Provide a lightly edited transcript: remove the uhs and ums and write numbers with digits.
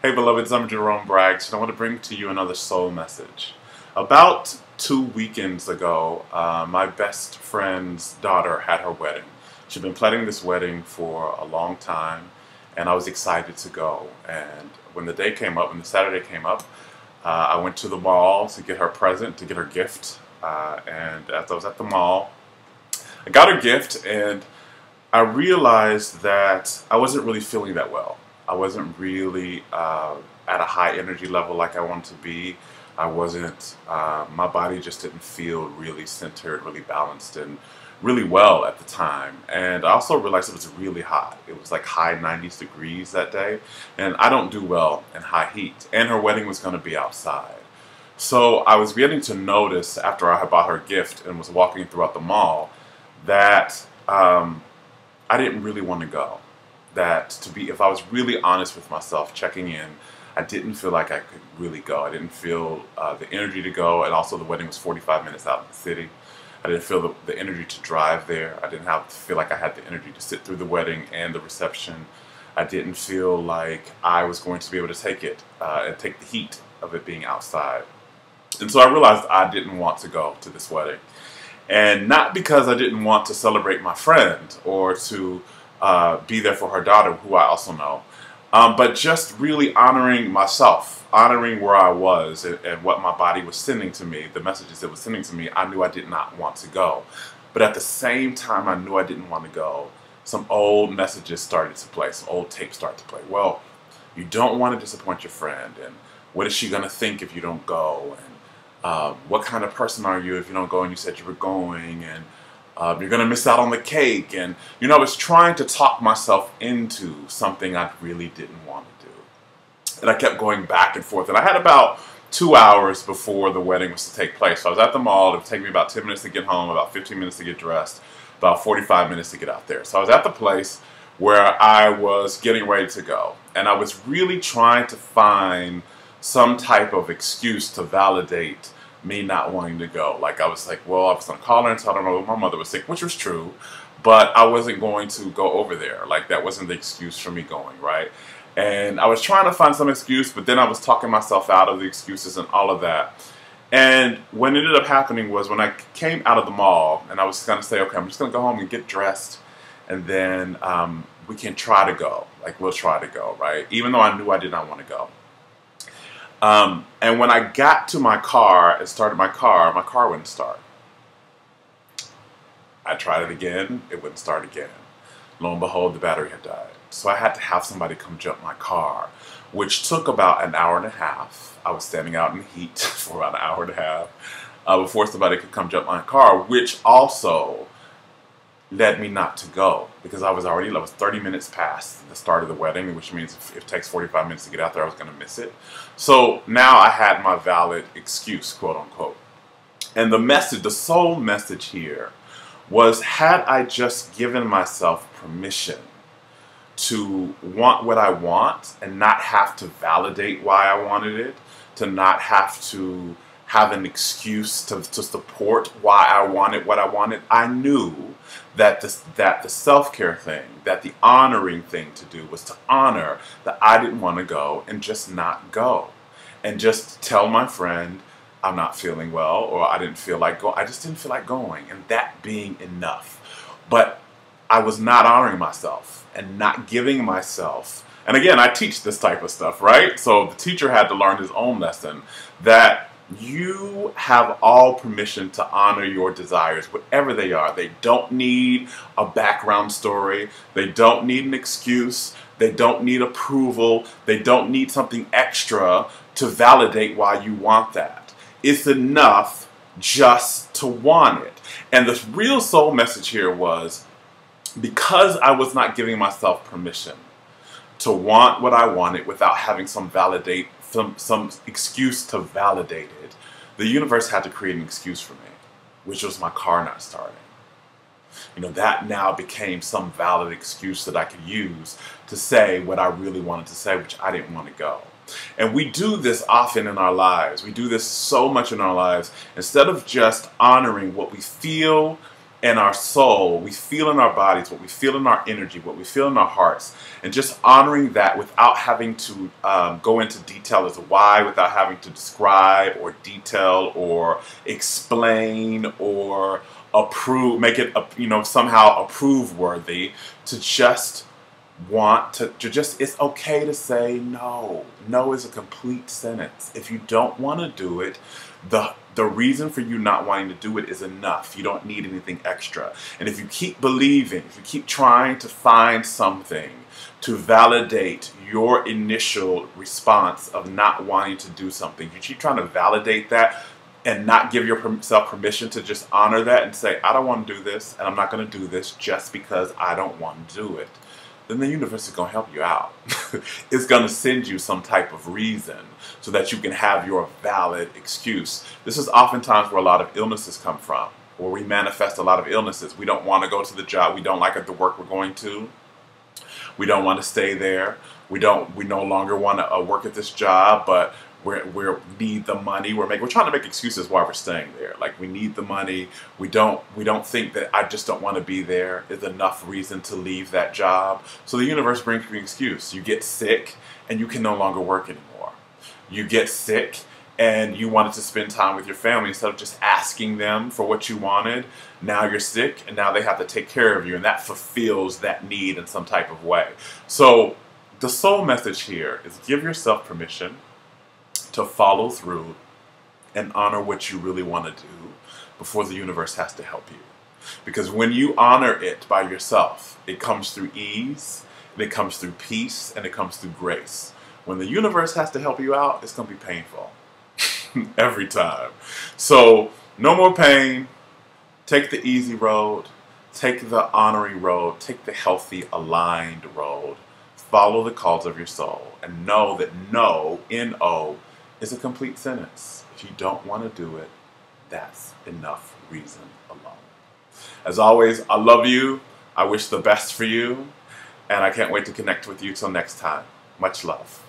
Hey beloveds, I'm Jerome Braggs, and I want to bring to you another soul message. About 2 weekends ago, my best friend's daughter had her wedding. She'd been planning this wedding for a long time, and I was excited to go. And when the day came up, when the Saturday came up, I went to the mall to get her present, to get her gift. And as I was at the mall, I got her gift, and I realized that I wasn't really feeling that well. I wasn't really at a high energy level like I wanted to be. I wasn't, my body just didn't feel really centered, really balanced, and really well at the time. And I also realized it was really hot. It was like high 90s degrees that day, and I don't do well in high heat. And her wedding was going to be outside. So I was beginning to notice after I had bought her a gift and was walking throughout the mall that I didn't really want to go. That if I was really honest with myself, checking in, I didn't feel like I could really go. I didn't feel the energy to go, and also the wedding was 45 minutes out of the city. I didn't feel the energy to drive there. I didn't feel like I had the energy to sit through the wedding and the reception. I didn't feel like I was going to be able to take it and take the heat of it being outside. And so I realized I didn't want to go to this wedding. And not because I didn't want to celebrate my friend or to be there for her daughter, who I also know, but just really honoring myself, honoring where I was and what my body was sending to me, the messages it was sending to me. I knew I did not want to go. But at the same time I knew I didn't want to go, some old messages started to play, some old tapes started to play. Well, you don't want to disappoint your friend, and what is she going to think if you don't go? And what kind of person are you if you don't go and you said you were going? And you're going to miss out on the cake. And, you know, I was trying to talk myself into something I really didn't want to do. And I kept going back and forth. And I had about 2 hours before the wedding was to take place. So I was at the mall. It would take me about 10 minutes to get home, about 15 minutes to get dressed, about 45 minutes to get out there. So I was at the place where I was getting ready to go. And I was really trying to find some type of excuse to validate me not wanting to go. Like, I was like, well, I was going to call her and tell her my mother was sick, which was true, but I wasn't going to go over there. Like, that wasn't the excuse for me going, right? And I was trying to find some excuse, but then I was talking myself out of the excuses and all of that. And what ended up happening was when I came out of the mall and I was going to say, okay, I'm just going to go home and get dressed, and then we can try to go. Like, we'll try to go, right? Even though I knew I did not want to go. And when I got to my car and started my car wouldn't start. I tried it again, it wouldn't start again. Lo and behold, the battery had died. So I had to have somebody come jump my car, which took about an hour and a half. I was standing out in the heat for about an hour and a half before somebody could come jump my car, which also led me not to go, because I was 30 minutes past the start of the wedding, which means if it takes 45 minutes to get out there, I was going to miss it. So now I had my valid excuse, quote unquote. And the message, the soul message here was, had I just given myself permission to want what I want and not have to validate why I wanted it, to not have to have an excuse to support why I wanted what I wanted, I knew that the self-care thing, that the honoring thing to do was to honor that I didn't want to go and just not go. And just tell my friend I'm not feeling well, or I didn't feel like going. I just didn't feel like going, and that being enough. But I was not honoring myself and not giving myself. And again, I teach this type of stuff, right? So the teacher had to learn his own lesson that you have all permission to honor your desires, whatever they are. They don't need a background story. They don't need an excuse. They don't need approval. They don't need something extra to validate why you want that. It's enough just to want it. And the real soul message here was, because I was not giving myself permission to want what I wanted without having some excuse to validate it, the universe had to create an excuse for me, which was my car not starting. You know, that now became some valid excuse that I could use to say what I really wanted to say, which I didn't want to go. And we do this often in our lives. We do this so much in our lives. Instead of just honoring what we feel in our soul, what we feel in our bodies, what we feel in our energy, what we feel in our hearts, and just honoring that without having to go into detail as to why, without having to describe or detail or explain or approve, make it, you know, somehow approve worthy, to just want to just, it's okay to say no. No is a complete sentence. If you don't want to do it, the reason for you not wanting to do it is enough. You don't need anything extra. And if you keep believing, if you keep trying to find something to validate your initial response of not wanting to do something, you keep trying to validate that and not give yourself permission to just honor that and say, I don't want to do this, and I'm not going to do this just because I don't want to do it, then the universe is going to help you out. It's going to send you some type of reason so that you can have your valid excuse. This is oftentimes where a lot of illnesses come from, where we manifest a lot of illnesses. We don't want to go to the job. We don't like the work we're going to. We don't want to stay there. We no longer want to work at this job, but we need the money. We're trying to make excuses why we're staying there. Like, we need the money. We don't think that I just don't want to be there is enough reason to leave that job. So the universe brings you an excuse. You get sick and you can no longer work anymore. You get sick and you wanted to spend time with your family instead of just asking them for what you wanted. Now you're sick and now they have to take care of you, and that fulfills that need in some type of way. So the soul message here is give yourself permission to follow through and honor what you really want to do before the universe has to help you. Because when you honor it by yourself, it comes through ease, and it comes through peace, and it comes through grace. When the universe has to help you out, it's going to be painful. Every time. So no more pain. Take the easy road. Take the honoring road. Take the healthy, aligned road. Follow the calls of your soul. And know that no, N-O, is a complete sentence. If you don't want to do it, that's enough reason alone. As always, I love you. I wish the best for you. And I can't wait to connect with you till next time. Much love.